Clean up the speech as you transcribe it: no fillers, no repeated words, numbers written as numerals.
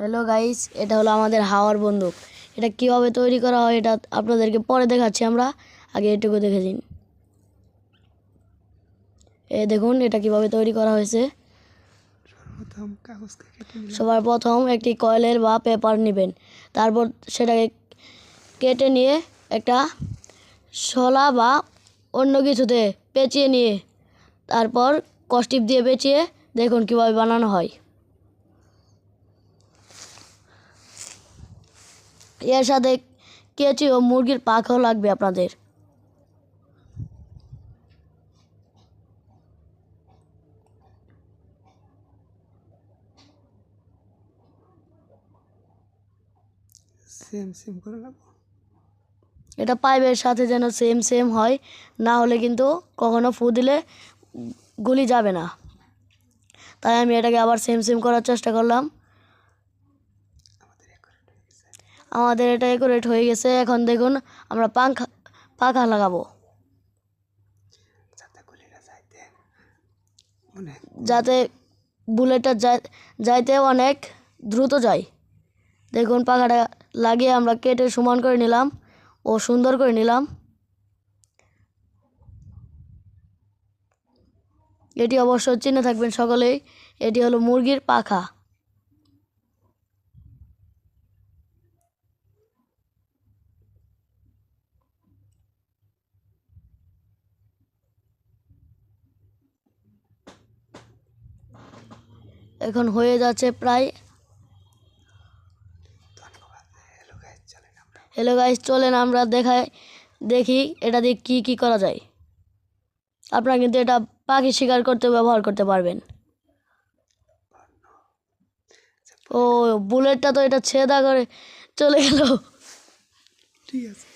Hello guys, এটা হলো আমাদের হাওয়ার বন্দুক। এটা কিভাবে তৈরি করা হয় এটা আপনাদেরকে পরে দেখাচ্ছি। আমরা আগে এটুকু দেখে নিন। দেখুন এটা কিভাবে তৈরি করা হয়েছে। সবার প্রথম একটি কয়েলের বা পেপার নেবেন, তারপর সেটাকে কেটে নিয়ে একটা শলা বা অন্য কিছুতে পেঁচিয়ে নিয়ে তারপর কষ্টিপ দিয়ে পেঁচিয়ে দেখুন কিভাবে বানানো হয়। এর সাথে কেঁচি ও মুরগির পাখাও লাগবে আপনাদের। সেম সেম করে রাখবো। এটা পাইপের সাথে যেন সেম সেম হয়, না হলে কিন্তু কখনো ফু দিলে গুলি যাবে না। তাই আমি এটাকে আবার সেম সেম করার চেষ্টা করলাম। আমাদের এটা একুরেট হয়ে গেছে। এখন দেখুন আমরা পাখা লাগাবো যাতে বুলেটটা যাইতে অনেক দ্রুত যায়। দেখুন পাখাটা লাগিয়ে আমরা কেটে সমান করে নিলাম ও সুন্দর করে নিলাম। এটি অবশ্য চিনে থাকবেন সকলেই, এটি হলো মুরগির পাখা। এখন হয়ে যাচ্ছে প্রায়। হ্যালো গাইস, চলেন আমরা দেখি এটা দিয়ে কি করা যায়। আপনারা কিন্তু এটা পাখি শিকার করতে ব্যবহার করতে পারবেন। ও বুলেটটা তো এটা ছেদা করে চলে গেল। ঠিক আছে।